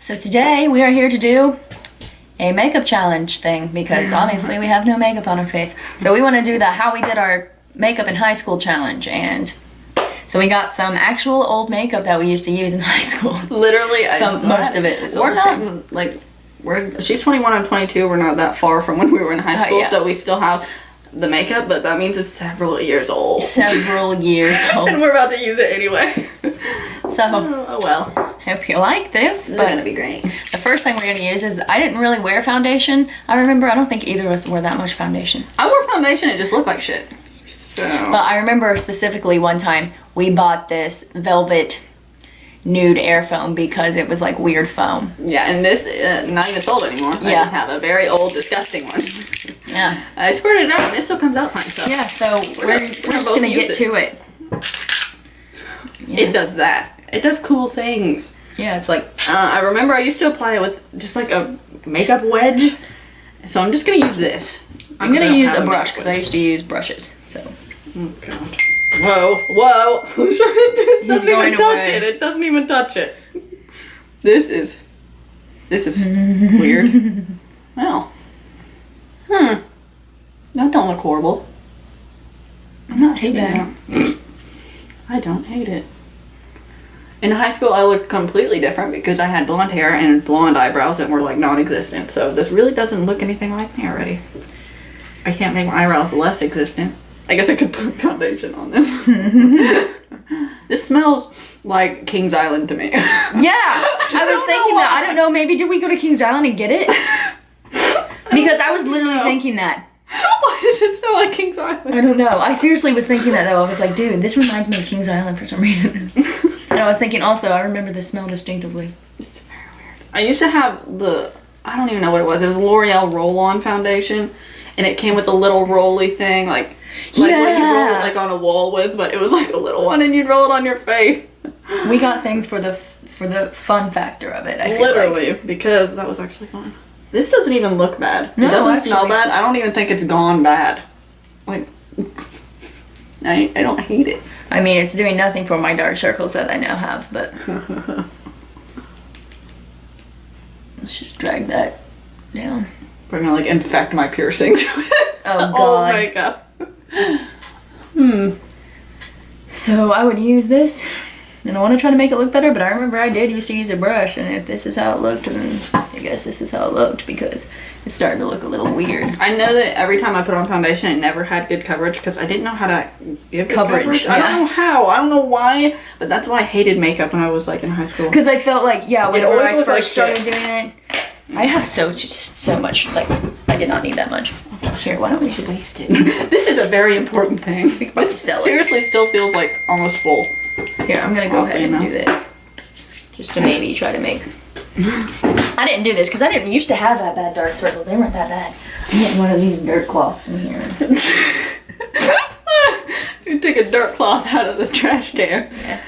So today we are here to do a makeup challenge thing because obviously we have no makeup on our face. So we want to do the how we did our makeup in high school challenge, and so we got some actual old makeup that we used to use in high school. Literally, most of it is we're not like she's 21, I'm 22. We're not that far from when we were in high school, so we still have the makeup, but that means it's several years old. Several years old. And we're about to use it anyway. So, oh well. Hope you like this. It's gonna be great. The first thing we're gonna use is, I didn't really wear foundation. I don't think either of us wore that much foundation. I wore foundation, it just looked like shit. So. But I remember specifically one time we bought this velvet nude air foam because it was like weird foam. Yeah, and this not even sold anymore. Yeah. I just have a very old, disgusting one. Yeah. I squirted it out and it still comes out fine. So yeah, so we're just gonna get to it. Yeah. It does that. It does cool things. Yeah, it's like... I remember I used to apply it with just like a makeup wedge. So I'm just gonna use this. I'm gonna use a brush because I used to use brushes, so... Oh god. Whoa, whoa. It doesn't even touch it. It doesn't even touch it. This is weird. Well. That don't look horrible. I'm not hating it. I don't hate it. In high school, I looked completely different because I had blonde hair and blonde eyebrows that were like non-existent. So this really doesn't look anything like me already. I can't make my eyebrows less existent. I guess I could put foundation on them. This smells like Kings Island to me. Yeah, I was thinking that. I don't know, maybe did we go to Kings Island and get it? Because I was literally thinking that. Why does it smell like Kings Island? I don't know. I seriously was thinking that though. I was like, dude, this reminds me of Kings Island for some reason. And I was thinking also, I remember the smell distinctively. It's very weird. I used to have I don't even know what it was. It was L'Oreal roll-on foundation. And it came with a little rolly thing, like you roll it like on a wall with, but it was like a little one and you'd roll it on your face. We got things for the fun factor of it, I feel literally, like. Because that was actually fun. This doesn't even look bad. No, it doesn't smell bad. I don't even think it's gone bad. Like, I don't hate it. I mean, it's doing nothing for my dark circles that I now have, but... Let's just drag that down. We're gonna like infect my piercings with oh god. old makeup. So I would use this, and I want to try to make it look better, but I remember I did used to use a brush, and if this is how it looked, then I guess this is how it looked because it's starting to look a little weird. I know that every time I put on foundation, it never had good coverage because I didn't know how to give good coverage. Yeah. I don't know how. I don't know why, but that's why I hated makeup when I was like in high school. Because I felt like, whenever I first started doing it, I have so much, like, I did not need that much. Here, why don't we waste it? This is a very important thing. This seriously still feels like almost full. Here, I'm gonna go ahead and do this. Just to maybe try to make... I didn't do this because I didn't used to have that bad dark circles. They weren't that bad. I'm getting one of these dirt cloths in here. You take a dirt cloth out of the trash can. Yeah.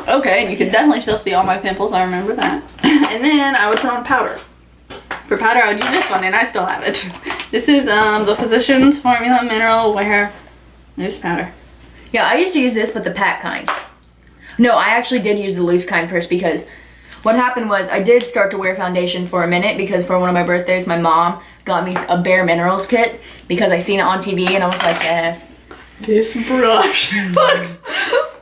Okay, and you can definitely still see all my pimples, I remember that. And then I would put on powder. For powder, I would use this one, and I still have it. This is the Physicians Formula Mineral Wear Loose Powder. Yeah, I used to use this, but the pack kind. No, I actually did use the loose kind first because what happened was I did start to wear foundation for a minute because for one of my birthdays, my mom got me a Bare Minerals kit because I seen it on TV, and I was like, yes. This brush looks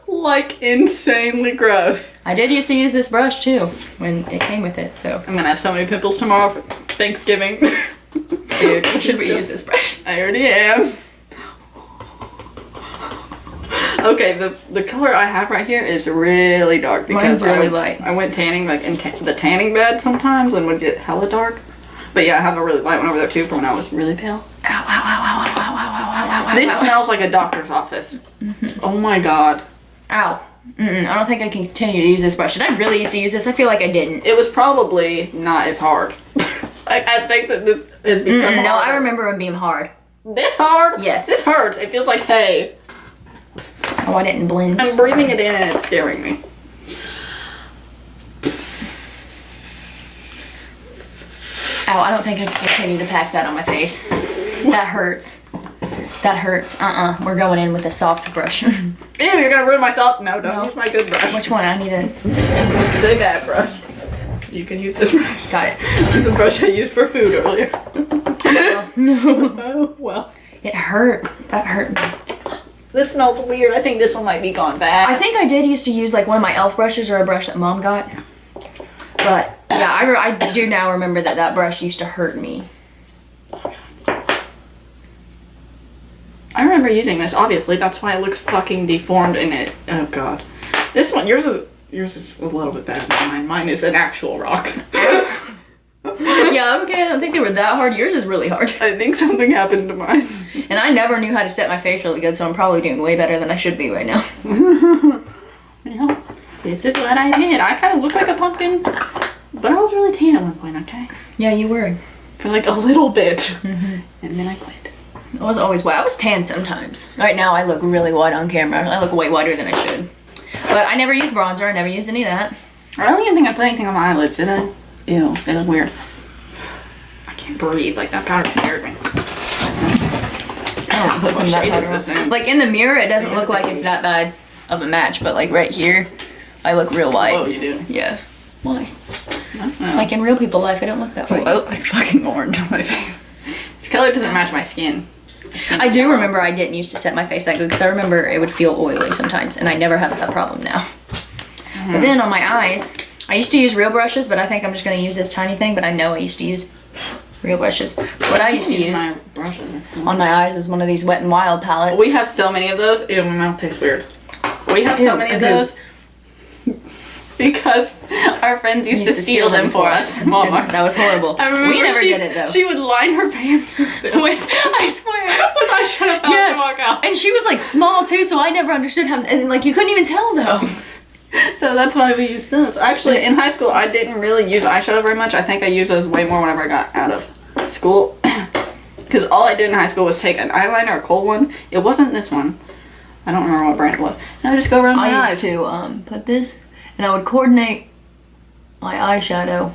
like insanely gross. I did used to use this brush too when it came with it, so. I'm gonna have so many pimples tomorrow for Thanksgiving. Dude, should we use this brush? I already am. Okay, the color I have right here is really dark because mine's really light. I went tanning like in the tanning bed sometimes and would get hella dark. But yeah, I have a really light one over there too from when I was really pale. Ow, ow, ow, ow, ow, ow, ow, ow, ow, This ow, smells like a doctor's office. Oh my god. Ow. I don't think I can continue to use this brush. Did I really used to use this? I feel like I didn't. It was probably not as hard. I think that this has become No, I remember it being hard. This hard? Yes. This hurts. It feels like hay. Oh, I didn't blend. I'm breathing it in and it's scaring me. Ow, I don't think I can continue to pack that on my face. That hurts. That hurts. We're going in with a soft brush. Ew, you're gonna ruin my soft. No, don't use my good brush. Which one? I need a... Say that brush. You can use this brush. Got it. The brush I used for food earlier. No. Oh, well. It hurt. That hurt me. This smells weird. I think this one might be gone bad. I think I did used to use like one of my elf brushes or a brush that Mom got. But yeah, I do now remember that brush used to hurt me. I remember using this, obviously. That's why it looks fucking deformed in it. Oh, God. This one, yours is a little bit better than mine. Mine is an actual rock. Yeah, okay, I don't think they were that hard. Yours is really hard. I think something happened to mine. And I never knew how to set my face really good, so I'm probably doing way better than I should be right now. Well, this is what I did. I kind of look like a pumpkin, but I was really tan at one point, okay? Yeah, you were. For like a little bit. And then I quit. I was always white. I was tan sometimes. Right now, I look really white on camera. I look way whiter than I should. But I never used bronzer. I never used any of that. I don't even think I put anything on my eyelids, did I? Ew, they look weird. I can't breathe. Like, that powder scared me. I don't put some of that shade powder is this on. in? Like, in the mirror, it doesn't look like it's that bad of a match. But, like, right here, I look real white. Oh, you do? Yeah. Why? I don't know. Like, in real people life, I don't look that I way. look like fucking orange on my face. This color doesn't match my skin. I do remember I didn't used to set my face that good because I remember it would feel oily sometimes, and I never have that problem now. But then on my eyes, I used to use real brushes, but I think I'm just going to use this tiny thing, but I know I used to use real brushes. What I used to use my brushes on my eyes was one of these Wet n Wild palettes. We have so many of those. Ew, my mouth tastes weird. We have so Ew, many of ew. those because our friends used to steal them for us from Walmart. That was horrible. I remember We never did it though. She would line her pants with them. I swear. With eyeshadow powder Yes. to walk out. And she was like small too, so I never understood how, and like you couldn't even tell though. So that's why we used those. Actually, in high school, I didn't really use eyeshadow very much. I think I used those way more whenever I got out of school. Because all I did in high school was take an eyeliner, a cold one. It wasn't this one. I don't remember what brand it was. And I would just go around my I eyes. used to put this, and I would coordinate my eyeshadow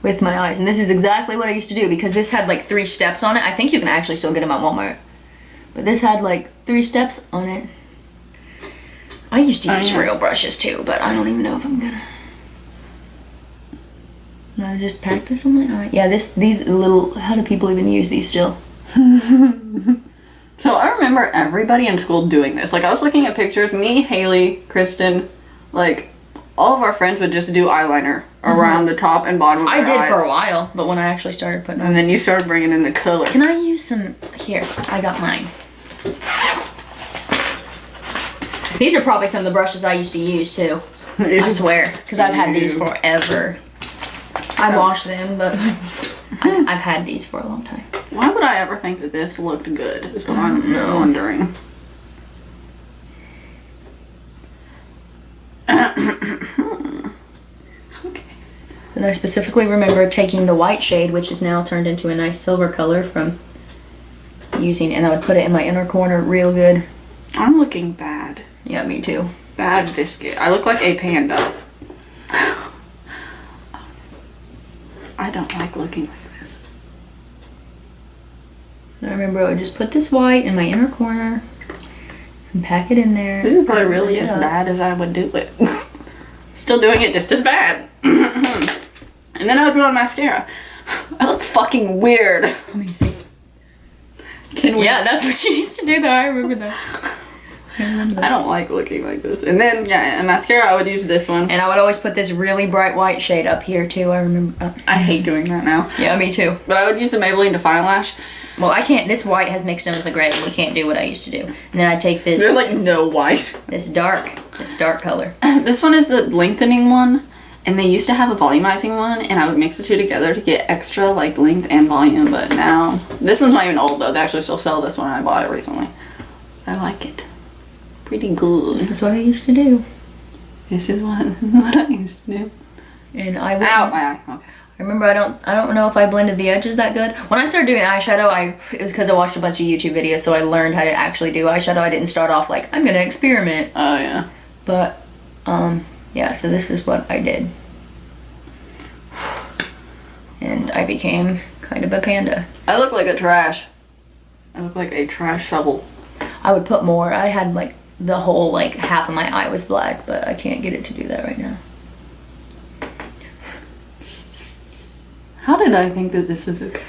with my eyes. And this is exactly what I used to do because this had like 3 steps on it. I think you can actually still get them at Walmart. But this had like 3 steps on it. I used to use real brushes too, but I don't even know if I'm gonna. And I just pack this on my eye. Yeah, these little. How do people even use these still? So I remember everybody in school doing this. Like I was looking at pictures. Me, Haley, Kristen, like all of our friends would just do eyeliner around the top and bottom of their I did eyes. for a while, but when I actually started putting on. And then you started bringing in the color. Can I use some? Here, I got mine. These are probably some of the brushes I used to use too. I swear, because I've had these forever. I wash them, but I've had these for a long time. Why would I ever think that this looked good? Is what I'm wondering. Okay. And I specifically remember taking the white shade, which is now turned into a nice silver color from using, and I would put it in my inner corner real good. I'm looking bad. Yeah, me too. Bad biscuit. I look like a panda. I don't like looking like this. I remember I would just put this white in my inner corner and pack it in there. This is probably really as bad as I would do it. Still doing it just as bad. And then I would put on mascara. I look fucking weird. Let me see. Can we? Yeah, that's what you used to do though. I remember that. I don't like looking like this. And then, yeah, and mascara, I would use this one. And I would always put this really bright white shade up here too. I remember. I hate doing that now. Yeah, me too. But I would use the Maybelline Define Lash. Well, I can't. This white has mixed in with the gray. We can't do what I used to do. And then I take this. There's like no white. This dark color. This one is the lengthening one. And they used to have a volumizing one, and I would mix the two together to get extra like length and volume. But now, this one's not even old though. They actually still sell this one. I bought it recently. I like it. Pretty good. This is what I used to do. This is what I used to do. And I would. Ow, my eye. Okay. I remember I don't know if I blended the edges that good. When I started doing eyeshadow, it was because I watched a bunch of YouTube videos, so I learned how to actually do eyeshadow. I didn't start off like, I'm gonna experiment. Oh yeah. But, yeah, so this is what I did. And I became kind of a panda. I look like a trash. I look like a trash shovel. I would put more. I had like the whole like half of my eye was black, but I can't get it to do that right now. did I think that this is okay?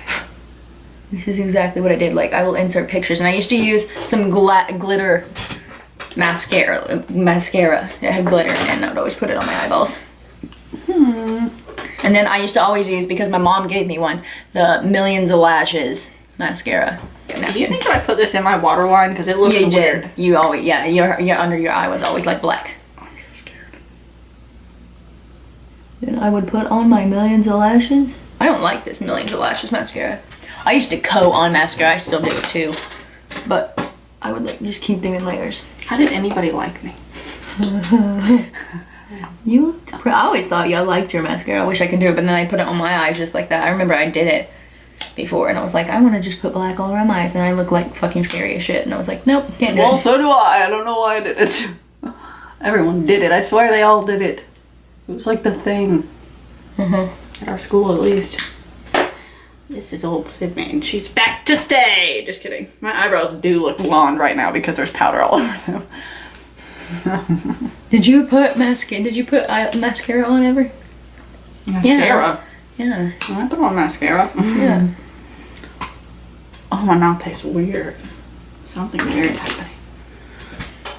This is exactly what I did. Like, I will insert pictures, and I used to use some glitter mascara. It had glitter in it, and I would always put it on my eyeballs. And then I used to always use, because my mom gave me one, the Millions of Lashes mascara. Do you think that I put this in my waterline? Because it looks You weird. did. You always, yeah, your under your eye was always like black. I'm scared. Then I would put on my Millions of Lashes. I don't like this Millions of Lashes mascara. I used to coat on mascara. I still do it too. But I would like just keep them in layers. How did anybody like me? You looked I always thought I liked your mascara. I wish I could do it, but then I put it on my eyes just like that. I remember I did it before, and I was like, I want to just put black all around my eyes, and I look like fucking scary as shit. And I was like, nope, can't do Well, it. so do I. I don't know why I did it. Everyone did it. I swear they all did it. It was like the thing. At our school, at least. This is old Sid Man. She's back to stay. Just kidding. My eyebrows do look blonde right now because there's powder all over them. Did you put mascara on ever? Mascara? Yeah. I put on mascara. Yeah. Oh, my mouth tastes weird. Something weird is happening.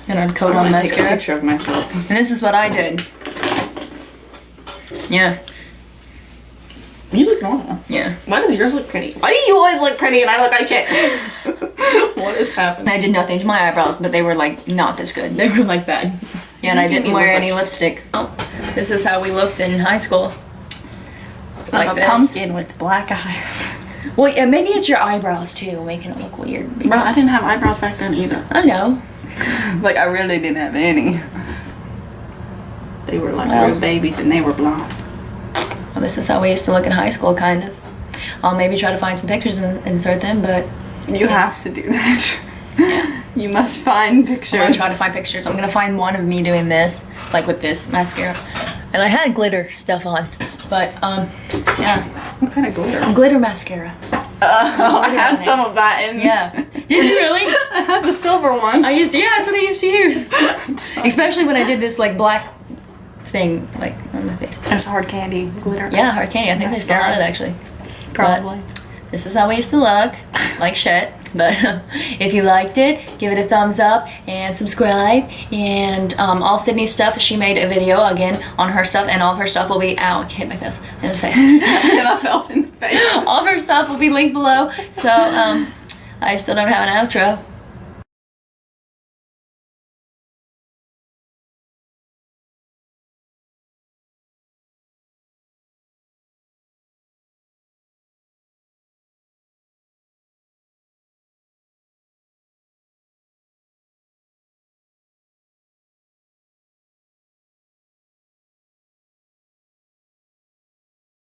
And I'd coat I'm on gonna take a mascara. picture of myself. And this is what I did. Yeah. You look normal. Yeah. Why does yours look pretty? Why do you always look pretty and I look like shit? What is happening? I did nothing to my eyebrows, but they were like not this good. They were like bad. Yeah, and I didn't wear any lipstick. Oh, this is how we looked in high school. Like Like a this. pumpkin with black eyes. Well, yeah, maybe it's your eyebrows too, making it look weird. Bro, I didn't have eyebrows back then either. I know. Like, I really didn't have any. They were like Well. real babies and they were blonde. Well, this is how we used to look in high school, kind of. I'll maybe try to find some pictures and insert them, but You have to do that. yeah. You must find I'm pictures. gonna try to find pictures. I'm gonna find one of me doing this, like with this mascara. And I had glitter stuff on, but yeah, What kind of glitter? glitter mascara. I had some of that in. Yeah. Did you really? I had the silver one. Yeah, that's what I used to use. Especially when I did this like black thing, like on my face. It's hard candy glitter. Yeah, hard candy. I think they still have it actually. Probably. This is how we used to look, like shit. But if you liked it, give it a thumbs up and subscribe. And all Sydney's stuff, she made a video again on her stuff, and all of her stuff will be out. Hit myself in the face. I fell in the face. All of her stuff will be linked below. So I still don't have an outro.